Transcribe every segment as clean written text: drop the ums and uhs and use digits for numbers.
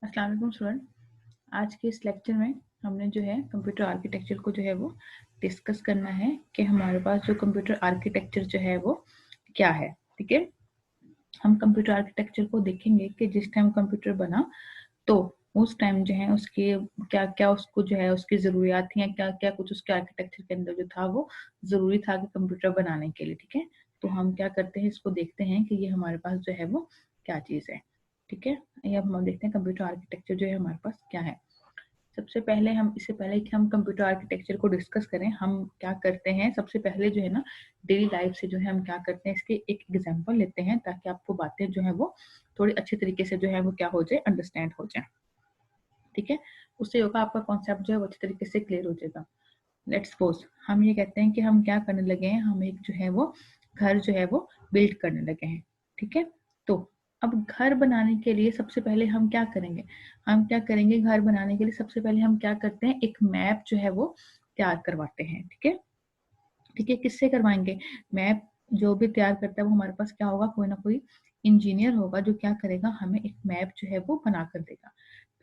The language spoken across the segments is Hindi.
अस्सलाम वालेकुम स्टूडेंट। आज के इस लेक्चर में हमने जो है कंप्यूटर आर्किटेक्चर को जो है वो डिस्कस करना है कि हमारे पास जो कंप्यूटर आर्किटेक्चर जो है वो क्या है। ठीक है, हम कंप्यूटर आर्किटेक्चर को देखेंगे कि जिस टाइम कंप्यूटर बना तो उस टाइम जो है उसके क्या क्या उसको जो है उसकी ज़रूरियात थी, या क्या क्या कुछ उसके आर्किटेक्चर के अंदर जो था वो ज़रूरी था कि कंप्यूटर बनाने के लिए। ठीक है, तो हम क्या करते हैं, इसको देखते हैं कि ये हमारे पास जो है वो क्या चीज़ है। ठीक है, ये अब हम देखते हैं कंप्यूटर आर्किटेक्चर जो है हमारे पास क्या है। सबसे पहले हम, इससे पहले कि हम कंप्यूटर आर्किटेक्चर को डिस्कस करें, हम क्या करते हैं, सबसे पहले जो है ना डेली लाइफ से जो है हम क्या करते हैं, इसके एक एग्जांपल लेते हैं ताकि आपको बातें जो है वो थोड़ी अच्छी तरीके से जो है वो क्या हो जाए, अंडरस्टैंड हो जाए। ठीक है, उससे होगा आपका कॉन्सेप्ट जो है वो अच्छी तरीके से क्लियर हो जाएगा। लेट्स सपोज हम ये कहते हैं कि हम क्या करने लगे हैं, हम एक जो है वो घर जो है वो बिल्ड करने लगे हैं। ठीक है, तो अब घर बनाने के लिए सबसे पहले हम क्या करेंगे, हम क्या करेंगे, घर बनाने के लिए सबसे पहले हम क्या करते हैं, एक मैप जो है वो तैयार करवाते हैं। ठीक है, ठीक है, किससे करवाएंगे, मैप जो भी तैयार करता है वो हमारे पास क्या होगा, कोई ना कोई इंजीनियर होगा जो क्या करेगा, हमें एक मैप जो है वो बना कर देगा।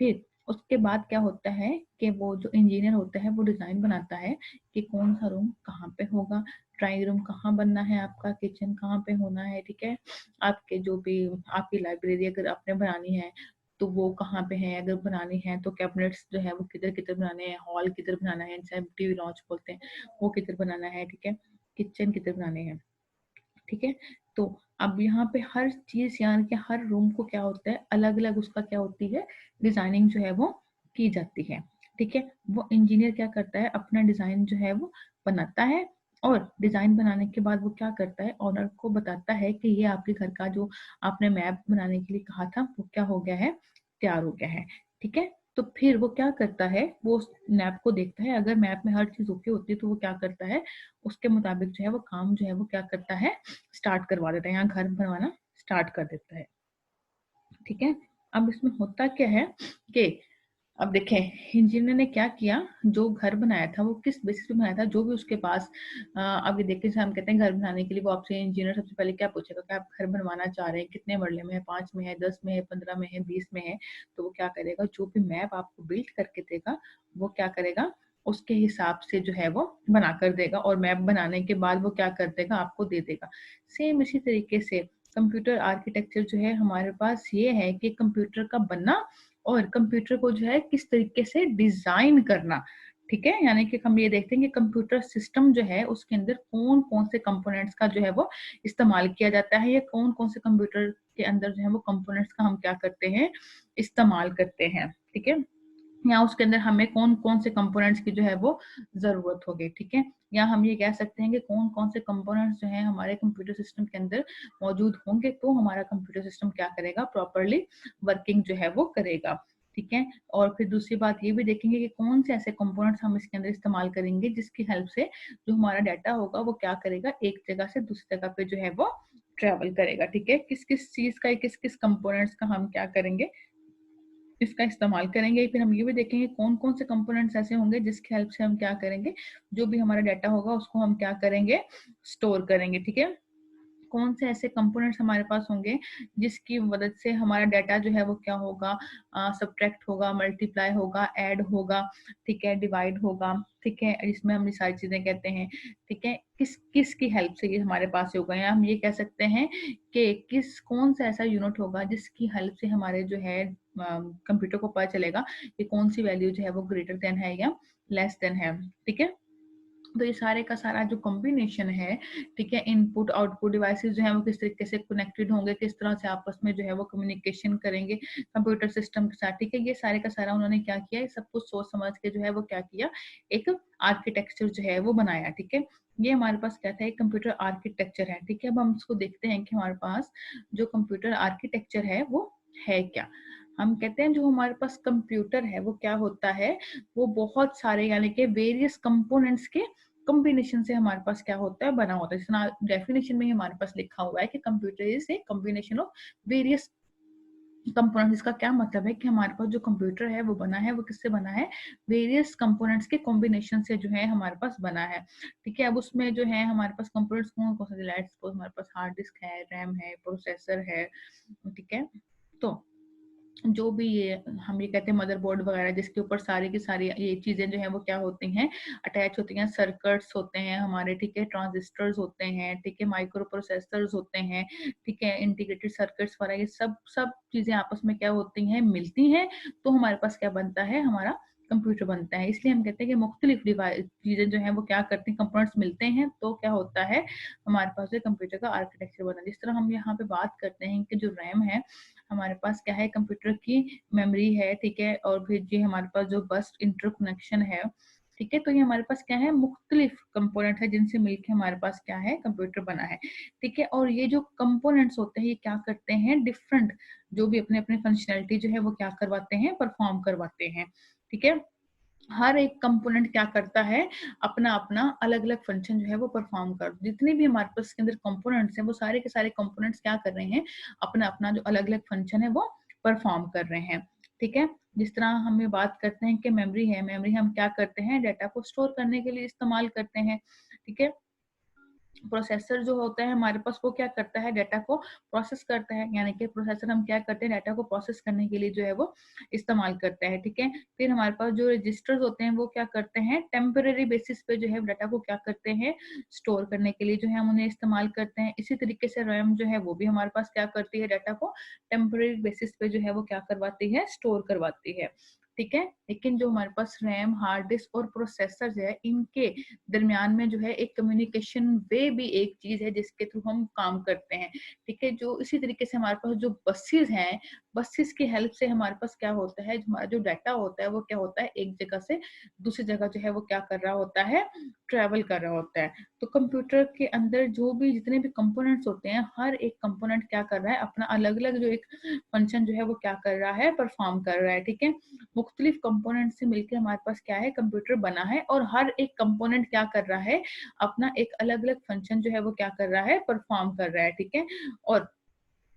फिर उसके बाद क्या होता है कि वो जो इंजीनियर होता है वो डिजाइन बनाता है कि कौन सा रूम कहाँ पे होगा, ड्राइंग रूम कहाँ बनना है, आपका किचन कहाँ पे होना है। ठीक है, आपके जो भी आपकी लाइब्रेरी अगर आपने बनानी है तो वो कहाँ पे है, अगर बनानी है तो कैबिनेट्स जो है वो किधर किधर बनाने हैं, हॉल किधर बनाना है, जैसे टीवी लॉन्च बोलते हैं वो किधर बनाना है। ठीक है, किचन किधर बनाने हैं। ठीक है, तो अब यहाँ पे हर चीज यानी कि हर रूम को क्या होता है, अलग अलग उसका क्या होती है, डिजाइनिंग जो है वो की जाती है। ठीक है, वो इंजीनियर क्या करता है, अपना डिजाइन जो है वो बनाता है, और डिजाइन बनाने के बाद वो क्या करता है, ऑनर को बताता है कि ये आपके घर का जो आपने मैप बनाने के लिए कहा था वो क्या हो गया है, तैयार हो गया है। ठीक है, तो फिर वो क्या करता है, वो उस मैप को देखता है, अगर मैप में हर चीज ओके होती है तो वो क्या करता है, उसके मुताबिक जो है वो काम जो है वो क्या करता है, स्टार्ट करवा देता है, यहाँ घर बनवाना स्टार्ट कर देता है। ठीक है, अब इसमें होता क्या है कि अब देखें इंजीनियर ने क्या किया, जो घर बनाया था वो किस बेसिस पे बनाया था, जो भी उसके पास अब ये देखिए हम कहते हैं घर बनाने के लिए वो आपसे इंजीनियर सबसे पहले क्या पूछेगा कि आप घर बनवाना चाह रहे हैं, कितने मरले में है, 5 में है, 10 में है, 15 में है, 20 में है। तो वो क्या करेगा, जो भी मैप आपको बिल्ड करके देगा वो क्या करेगा, उसके हिसाब से जो है वो बना कर देगा, और मैप बनाने के बाद वो क्या कर देगा, आपको दे देगा। सेम इसी तरीके से कंप्यूटर आर्किटेक्चर जो है हमारे पास ये है कि कंप्यूटर का बनना और कंप्यूटर को जो है किस तरीके से डिजाइन करना। ठीक है, यानी कि हम ये देखते हैं कि कंप्यूटर सिस्टम जो है उसके अंदर कौन कौन से कंपोनेंट्स का जो है वो इस्तेमाल किया जाता है, या कौन कौन से कंप्यूटर के अंदर जो है वो कंपोनेंट्स का हम क्या करते हैं, इस्तेमाल करते हैं। ठीक है, या उसके अंदर हमें कौन कौन से कंपोनेंट्स की जो है वो जरूरत होगी। ठीक है, या हम ये कह सकते हैं कि कौन कौन से कंपोनेंट्स जो है हमारे कंप्यूटर सिस्टम के अंदर मौजूद होंगे तो हमारा कंप्यूटर सिस्टम क्या करेगा, प्रॉपरली वर्किंग जो है वो करेगा। ठीक है, और फिर दूसरी बात ये भी देखेंगे कि कौन से ऐसे कंपोनेंट्स हम इसके अंदर इस्तेमाल करेंगे जिसकी हेल्प से जो हमारा डाटा होगा वो क्या करेगा, एक जगह से दूसरी जगह पे जो है वो ट्रेवल करेगा। ठीक है, किस किस चीज का, किस किस कंपोनेंट्स का हम क्या करेंगे, इसका इस्तेमाल करेंगे। फिर हम ये भी देखेंगे कौन कौन से कंपोनेंट्स ऐसे होंगे जिसकी हेल्प से हम क्या करेंगे, जो भी हमारा डाटा होगा उसको हम क्या करेंगे, स्टोर करेंगे। ठीक है, कौन से ऐसे कंपोनेंट्स हमारे पास होंगे जिसकी मदद से हमारा डाटा जो है वो क्या होगा, सब्ट्रैक्ट होगा, मल्टीप्लाई होगा, ऐड होगा। ठीक है, डिवाइड होगा। ठीक है, इसमें हम ये सारी चीजें कहते हैं। ठीक है, किस किस की हेल्प से ये हमारे पास होगा, या हम ये कह सकते हैं कि किस कौन सा ऐसा यूनिट होगा जिसकी हेल्प से हमारे जो है कंप्यूटर को पता चलेगा कि कौन सी वैल्यू जो है वो ग्रेटर देन है या लेस देन है। ठीक है, तो ये सारे का सारा जो कॉम्बिनेशन है, ठीक है, इनपुट आउटपुट डिवाइसेस जो है वो किस तरीके से कनेक्टेड होंगे, किस तरह से आपस में जो है वो कम्युनिकेशन करेंगे कंप्यूटर सिस्टम के साथ। ठीक है, ये सारे का सारा उन्होंने क्या किया, सब कुछ सोच समझ के जो है वो क्या किया, एक आर्किटेक्चर जो है वो बनाया। ठीक है, ये हमारे पास क्या था, एक कंप्यूटर आर्किटेक्चर है। ठीक है, अब हम इसको देखते हैं कि हमारे पास जो कंप्यूटर आर्किटेक्चर है वो है क्या। हम कहते हैं जो हमारे पास कंप्यूटर है वो क्या होता है, वो बहुत सारे यानी कि वेरियस कंपोनेंट्स के कॉम्बिनेशन से हमारे पास क्या होता है, बना होता है। जिस डेफिनेशन में हमारे पास लिखा हुआ है कि computer is a combination of various components. इसका क्या मतलब है कि हमारे पास जो कंप्यूटर है वो बना है, वो किससे बना है, वेरियस कंपोनेंट्स के कॉम्बिनेशन से जो है हमारे पास बना है। ठीक है, अब उसमें जो है हमारे पास कंपोनेंट्स कौन कौन से, लेट्स सपोज हमारे पास हार्ड डिस्क है, रैम है, प्रोसेसर है। ठीक है, तो जो भी ये हम ये कहते हैं मदरबोर्ड वगैरह, जिसके ऊपर सारी की सारी ये चीजें जो है वो क्या होती हैं, अटैच होती हैं। सर्किट्स होते हैं हमारे, ठीक है, ट्रांजिस्टर्स होते हैं, ठीक है, माइक्रो प्रोसेसर्स होते हैं, ठीक है, इंटीग्रेटेड सर्किट्स वगैरह, ये सब सब चीजें आपस में क्या होती हैं, मिलती हैं, तो हमारे पास क्या बनता है, हमारा कंप्यूटर बनता है। इसलिए हम कहते हैं कि मुख्तलिफ डिवाइस चीजें जो है वो क्या करती हैं, कंपोनेंट्स मिलते हैं तो क्या होता है, हमारे पास जो कंप्यूटर का आर्किटेक्चर बना। जिस तरह हम यहाँ पे बात करते हैं कि जो रैम है हमारे पास, क्या है, कंप्यूटर की मेमोरी है, ठीक है, और फिर ये हमारे पास जो बस इंटरकनेक्शन है, ठीक है, तो ये हमारे पास क्या है, मुख्तलिफ कंपोनेंट है जिनसे मिलके हमारे पास क्या है, कंप्यूटर बना है, ठीक है। और ये जो कंपोनेंट्स होते हैं ये क्या करते हैं, डिफरेंट जो भी अपने अपने फंक्शनैलिटी जो है वो क्या करवाते हैं, परफॉर्म करवाते हैं, ठीक है। हर एक कंपोनेंट क्या करता है, अपना अपना अलग अलग फंक्शन जो है वो परफॉर्म कर, जितने भी हमारे पास के अंदर कंपोनेंट्स हैं वो सारे के सारे कंपोनेंट्स क्या कर रहे हैं, अपना अपना जो अलग अलग फंक्शन है वो परफॉर्म कर रहे हैं, ठीक है। जिस तरह हमें बात करते हैं कि मेमोरी है, मेमोरी हम क्या करते हैं, डाटा को स्टोर करने के लिए इस्तेमाल करते हैं, ठीक है। प्रोसेसर जो होता है हमारे पास वो क्या करता है, डाटा को प्रोसेस करता है, यानी कि प्रोसेसर हम क्या करते हैं, डाटा को प्रोसेस करने के लिए जो है वो इस्तेमाल करते हैं, ठीक है। फिर हमारे पास जो रजिस्टर्स होते हैं वो क्या करते हैं, टेम्परेरी बेसिस पे जो है डाटा को क्या करते हैं, स्टोर करने के लिए जो है हम उन्हें इस्तेमाल करते हैं। इसी तरीके से रैम जो है वो भी हमारे पास क्या करती है, डाटा को टेम्परेरी बेसिस पे जो है वो क्या करवाती है, स्टोर करवाती है, ठीक है। लेकिन जो हमारे पास रैम, हार्ड डिस्क और प्रोसेसर है, इनके दरमियान में जो है एक कम्युनिकेशन वे भी एक चीज है जिसके थ्रू हम काम करते हैं, ठीक है। जो इसी तरीके से हमारे पास जो बसेस हैं, बसेस की हेल्प से हमारे पास क्या होता है, हमारा जो डाटा होता है वो क्या होता है, एक जगह से दूसरी जगह जो है वो क्या कर रहा होता है, ट्रेवल कर रहा होता है। तो कंप्यूटर के अंदर जो भी जितने भी कंपोनेंट्स होते हैं, हर एक कंपोनेंट क्या कर रहा है, अपना अलग अलग जो एक फंक्शन जो है वो क्या कर रहा है, परफॉर्म कर रहा है, ठीक है। मुख्तलिफ कंपोनेंट से मिलकर हमारे पास क्या है, कंप्यूटर बना है, और हर एक कंपोनेंट क्या कर रहा है, अपना एक अलग अलग फंक्शन जो है वो क्या कर रहा है, परफॉर्म कर रहा है, ठीक है। और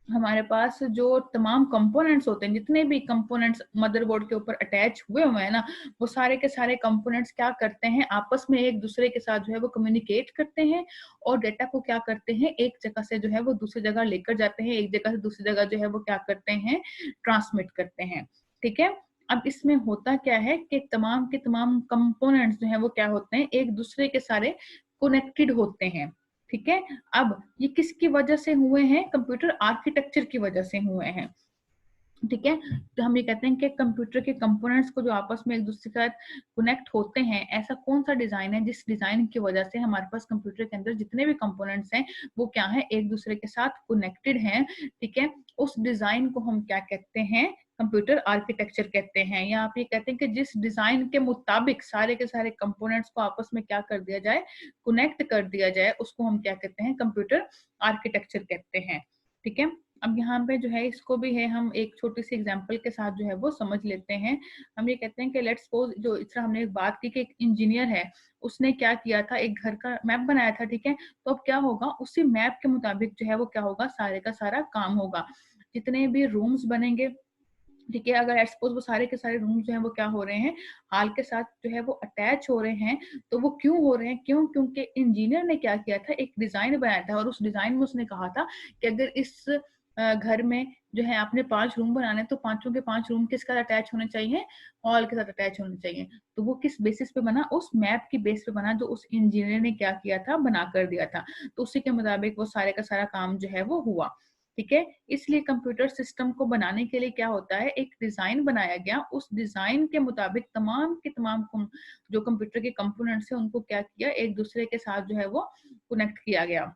हमारे पास जो तमाम कंपोनेंट्स होते हैं, जितने भी कंपोनेंट्स मदरबोर्ड के ऊपर अटैच हुए हुए हैं ना, वो सारे के सारे कंपोनेंट्स क्या करते हैं, आपस में एक दूसरे के साथ जो है वो कम्युनिकेट करते हैं, और डेटा को क्या करते हैं, एक जगह से जो है वो दूसरी जगह लेकर जाते हैं, एक जगह से दूसरी जगह जो है वो क्या करते हैं, ट्रांसमिट करते हैं, ठीक है। अब इसमें होता क्या है कि तमाम के तमाम कंपोनेंट्स जो है वो क्या होते हैं, एक दूसरे के सारे कनेक्टेड होते हैं, ठीक है। अब ये किसकी वजह से हुए हैं, कंप्यूटर आर्किटेक्चर की वजह से हुए हैं, ठीक है। तो हम ये कहते हैं कि कंप्यूटर के कंपोनेंट्स को जो आपस में एक दूसरे के साथ कनेक्ट होते हैं, ऐसा कौन सा डिजाइन है जिस डिजाइन की वजह से हमारे पास कंप्यूटर के अंदर जितने भी कंपोनेंट्स हैं वो क्या है, एक दूसरे के साथ कनेक्टेड हैं, ठीक है। उस डिजाइन को हम क्या कहते हैं, कंप्यूटर आर्किटेक्चर कहते हैं। या आप ये कहते हैं कि जिस डिजाइन के मुताबिक सारे के सारे कंपोनेंट्स को आपस में क्या कर दिया जाए, कनेक्ट कर दिया जाए, उसको हम क्या कहते हैं, कंप्यूटर आर्किटेक्चर कहते हैं, ठीक है। अब यहाँ पे जो है इसको भी है, हम एक छोटी सी एग्जांपल के साथ जो है वो समझ लेते हैं। हम ये कहते हैं कि लेट्स सपोज, जो इस तरह हमने एक बात की कि एक इंजीनियर है, उसने क्या किया था, एक घर का मैप बनाया था, ठीक है। तो अब क्या होगा, उसी मैप के मुताबिक जो है वो क्या होगा, सारे का सारा काम होगा। जितने भी रूम्स बनेंगे, ठीक है, अगर सपोज वो सारे के सारे रूम्स जो है वो क्या हो रहे हैं, हाल के साथ जो है वो अटैच हो रहे हैं, तो वो क्यों हो रहे हैं, क्यों, क्योंकि इंजीनियर ने क्या किया था, एक डिजाइन बनाया था, और उस डिजाइन में उसने कहा था कि अगर इस घर में जो है आपने 5 रूम बनाने, तो पांचों के 5 रूम किसके साथ अटैच होने चाहिए, हॉल के साथ अटैच होने चाहिए। तो वो किस बेसिस पे बना, उस मैप की बेस पे बना, जो उस इंजीनियर ने क्या किया था, बना कर दिया था। तो उसी के मुताबिक वो सारे का सारा काम जो है वो हुआ, ठीक है। इसलिए कंप्यूटर सिस्टम को बनाने के लिए क्या होता है, एक डिजाइन बनाया गया, उस डिजाइन के मुताबिक तमाम के तमाम जो कंप्यूटर के कंपोनेंट्स हैं उनको क्या किया, एक दूसरे के साथ जो है वो कनेक्ट किया गया,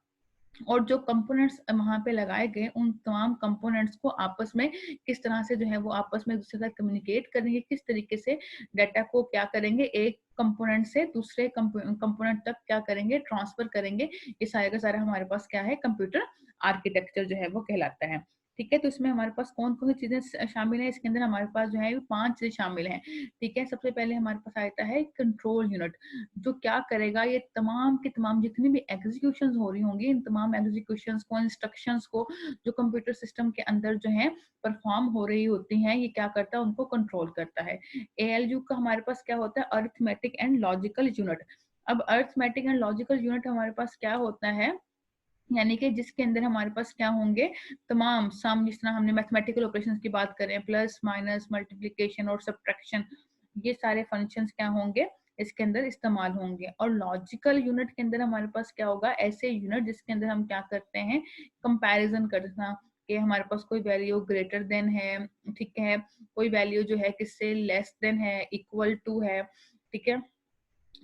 और जो कंपोनेंट्स वहां पे लगाए गए, उन तमाम कंपोनेंट्स को आपस में किस तरह से जो है वो आपस में एक दूसरे के साथ कम्युनिकेट करेंगे, किस तरीके से डाटा को क्या करेंगे, एक कंपोनेंट से दूसरे कंपोनेंट तक क्या करेंगे, ट्रांसफर करेंगे। ये सारे का सारा हमारे पास क्या है, कंप्यूटर आर्किटेक्चर जो है वो कहलाता है, ठीक है। तो इसमें हमारे पास कौन कौन सी चीजें शामिल है, इसके अंदर हमारे पास जो है 5 चीजें शामिल हैं, ठीक है। सबसे पहले हमारे पास आता है कंट्रोल यूनिट, जो क्या करेगा, ये तमाम की तमाम जितनी भी एग्जीक्यूशन हो रही होंगी, इन तमाम एग्जीक्यूशन को, इंस्ट्रक्शंस को जो कंप्यूटर सिस्टम के अंदर जो है परफॉर्म हो रही होती हैं, ये क्या करता है, उनको कंट्रोल करता है। एएलयू का हमारे पास क्या होता है, अरिथमेटिक एंड लॉजिकल यूनिट। अब अरिथमेटिक एंड लॉजिकल यूनिट हमारे पास क्या होता है, यानी कि जिसके अंदर हमारे पास क्या होंगे, तमाम सम, जिस तरह हमने मैथमेटिकल ऑपरेशंस की बात करें, प्लस माइनस मल्टीप्लिकेशन और सब्ट्रैक्शन, ये सारे फंक्शंस क्या होंगे इसके अंदर इस्तेमाल होंगे। और लॉजिकल यूनिट के अंदर हमारे पास क्या होगा, ऐसे यूनिट जिसके अंदर हम क्या करते हैं, कंपैरिजन करना, कि हमारे पास कोई वैल्यू ग्रेटर देन है, ठीक है, कोई वैल्यू जो है किससे लेस देन है, इक्वल टू है, ठीक है।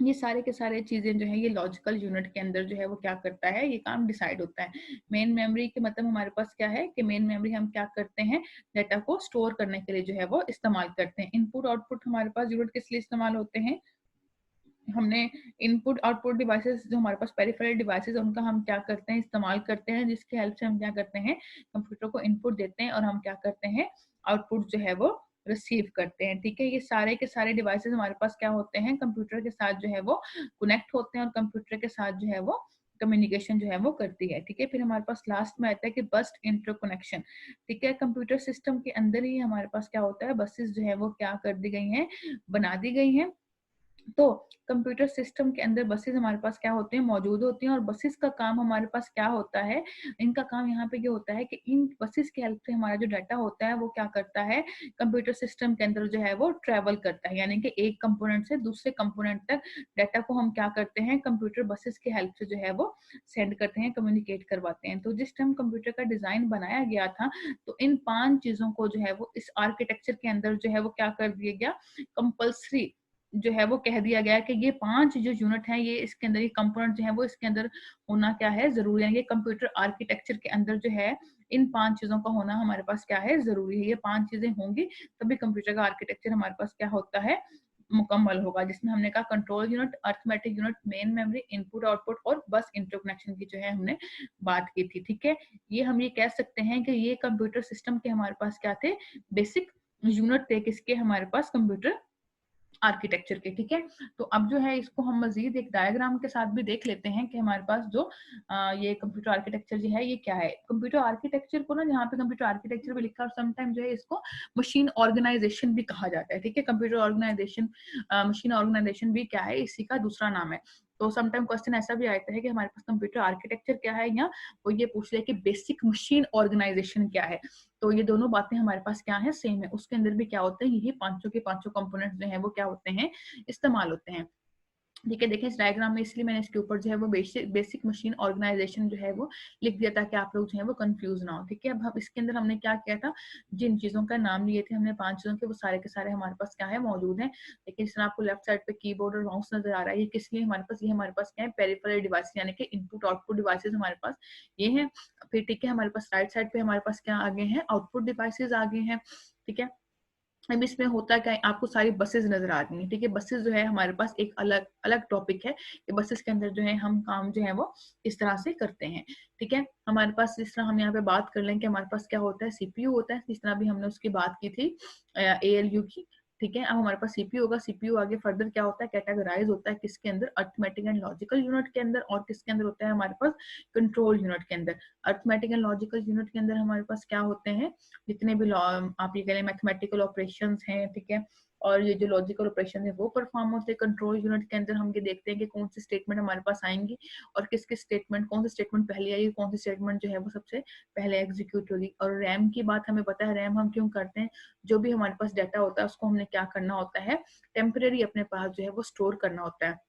ये सारे के सारे चीजें जो है ये लॉजिकल यूनिट के अंदर जो है वो क्या करता है, ये काम डिसाइड होता है। मेन मेमोरी के मतलब हमारे पास क्या है कि मेन मेमोरी हम क्या करते हैं, डाटा को स्टोर करने के लिए जो है वो इस्तेमाल करते हैं। इनपुट आउटपुट हमारे पास यूनिट किस लिए इस्तेमाल होते हैं, हमने इनपुट आउटपुट डिवाइसेस जो हमारे पास पेरिफेरल डिवाइसेस है उनका हम क्या करते हैं, इस्तेमाल करते हैं, जिसकी हेल्प से हम क्या करते हैं, कंप्यूटर को इनपुट देते हैं और हम क्या करते हैं, आउटपुट जो है वो रिसीव करते हैं। ठीक है, ये सारे के सारे डिवाइसेस हमारे पास क्या होते हैं, कंप्यूटर के साथ जो है वो कनेक्ट होते हैं और कंप्यूटर के साथ जो है वो कम्युनिकेशन जो है वो करती है। ठीक है, फिर हमारे पास लास्ट में आता है कि बस्ट इंटरकनेक्शन। ठीक है, कंप्यूटर सिस्टम के अंदर ही हमारे पास क्या होता है, बसेस जो है वो क्या कर दी गई हैं, बना दी गई हैं। तो कंप्यूटर सिस्टम के अंदर बसेस हमारे पास क्या होते हैं, मौजूद होती हैं। और बसेस का काम हमारे पास क्या होता है, इनका काम यहाँ पे ये होता है कि इन बसेस की हेल्प से हमारा जो डाटा होता है वो क्या करता है, कंप्यूटर सिस्टम के अंदर जो है वो ट्रेवल करता है। यानी कि एक कंपोनेंट से दूसरे कंपोनेंट तक डाटा को हम क्या करते हैं, कंप्यूटर बसेस की हेल्प से जो है वो सेंड करते हैं, कम्युनिकेट करवाते हैं। तो जिस टाइम कंप्यूटर का डिजाइन बनाया गया था, तो इन 5 चीजों को जो है वो इस आर्किटेक्चर के अंदर जो है वो क्या कर दिया गया, कंपल्सरी जो है वो कह दिया गया कि ये 5 जो यूनिट है, ये इसके अंदर, ये कंपोनेंट जो है वो इसके अंदर होना क्या है, जरूरी है। ये कंप्यूटर आर्किटेक्चर के अंदर जो है इन 5 चीजों का होना हमारे पास क्या है, जरूरी है। ये 5 चीजें होंगी तभी कंप्यूटर का आर्किटेक्चर हमारे पास क्या होता है, मुकम्मल होगा। जिसमें हमने कहा control unit, arithmetic unit, main memory, input output और बस इंटरकनेक्शन की जो है हमने बात की थी। ठीक है, ये हम ये कह सकते हैं कि ये कंप्यूटर सिस्टम के हमारे पास क्या थे, बेसिक यूनिट थे किसके, हमारे पास कंप्यूटर आर्किटेक्चर के। ठीक है, तो अब जो है इसको हम मजीद एक डायग्राम के साथ भी देख लेते हैं कि हमारे पास जो ये कंप्यूटर आर्किटेक्चर जो है ये क्या है। कंप्यूटर आर्किटेक्चर को ना, जहाँ पे कंप्यूटर आर्किटेक्चर भी लिखा है, और समटाइम जो है इसको मशीन ऑर्गेनाइजेशन भी कहा जाता है। ठीक है, कंप्यूटर ऑर्गेनाइजेशन, मशीन ऑर्गेनाइजेशन भी क्या है, इसी का दूसरा नाम है। तो समटाइम क्वेश्चन ऐसा भी आता है कि हमारे पास कंप्यूटर आर्किटेक्चर क्या है, या वो ये पूछ ले कि बेसिक मशीन ऑर्गेनाइजेशन क्या है। तो ये दोनों बातें हमारे पास क्या है, सेम है। उसके अंदर भी क्या होते हैं, यही पांचों के पांचों कंपोनेंट्स जो है वो क्या होते हैं, इस्तेमाल होते हैं। ठीक है, देखें इस डायग्राम में, इसलिए मैंने इसके ऊपर जो है वो बेसिक मशीन ऑर्गेनाइजेशन जो है वो लिख दिया ताकि आप लोग जो है वो कंफ्यूज ना हो। ठीक है, अब हम इसके अंदर हमने क्या किया था, जिन चीजों का नाम लिए थे हमने 5 चीजों के, वो सारे के सारे हमारे पास क्या है, मौजूद हैं। लेकिन जिस तरह आपको लेफ्ट साइड पे कीबोर्ड और माउस नजर आ रहा है, ये किस लिए हमारे पास, ये हमारे पास क्या है, पेरिफेरल डिवाइस, यानी कि इनपुट आउटपुट डिवाइसेज हमारे पास ये हैं। फिर ठीक है, हमारे पास राइट साइड पे हमारे पास क्या आगे हैं, आउटपुट डिवाइसेज आगे हैं। ठीक है, अब इसमें होता क्या है, आपको सारी बसेस नजर आ रही हैं। ठीक है, बसेस जो है हमारे पास एक अलग अलग टॉपिक है कि बसेस के अंदर जो है हम काम जो है वो इस तरह से करते हैं। ठीक है, हमारे पास जिस तरह हम यहाँ पे बात कर लें कि हमारे पास क्या होता है, सीपीयू होता है, जिस तरह भी हमने उसकी बात की थी एएलयू की। ठीक है, अब हमारे पास सीपीयू होगा। सीपीयू आगे फर्दर क्या होता है, कैटेगराइज होता है किसके अंदर, अर्थमेटिक एंड लॉजिकल यूनिट के अंदर, और किसके अंदर होता है, हमारे पास कंट्रोल यूनिट के अंदर। अर्थमेटिक एंड लॉजिकल यूनिट के अंदर हमारे पास क्या होते हैं, जितने भी आप ये कह मैथमेटिकल ऑपरेशंस हैं। ठीक है, और ये जो लॉजिकल ऑपरेशन है वो परफॉर्म होते हैं कंट्रोल यूनिट के अंदर। हम ये देखते हैं कि कौन सी स्टेटमेंट हमारे पास आएंगी और किस किस स्टेटमेंट, कौन सी स्टेटमेंट पहले आएगी, कौन सी स्टेटमेंट जो है वो सबसे पहले एग्जीक्यूट होगी। और रैम की बात हमें पता है, रैम हम क्यों करते हैं, जो भी हमारे पास डाटा होता है उसको हमने क्या करना होता है, टेम्परेरी अपने पास जो है वो स्टोर करना होता है।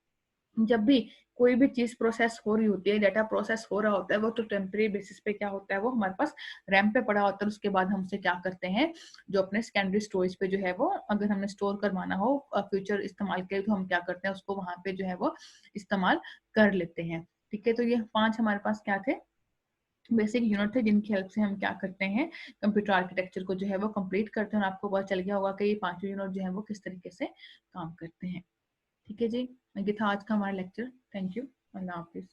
जब भी कोई भी चीज प्रोसेस हो रही होती है, डाटा प्रोसेस हो रहा होता है, वो तो टेम्परेरी बेसिस पे क्या होता है, वो हमारे पास रैम पे पड़ा होता है। उसके बाद हमसे क्या करते हैं, जो अपने सेकेंडरी स्टोरेज पे जो है वो, अगर हमने स्टोर करवाना हो फ्यूचर इस्तेमाल के लिए, तो हम क्या करते हैं, उसको वहां पे जो है वो इस्तेमाल कर लेते हैं। ठीक है, तो ये 5 हमारे पास क्या थे, बेसिक यूनिट थे, जिनकी हेल्प से हम क्या करते हैं, कंप्यूटर आर्किटेक्चर को जो है वो कंप्लीट करते हैं। और आपको पता चल गया होगा कि ये 5 यूनिट जो है वो किस तरीके से काम करते हैं। ठीक है जी, ये था आज का हमारा lecture. Thank you, Allah Hafiz.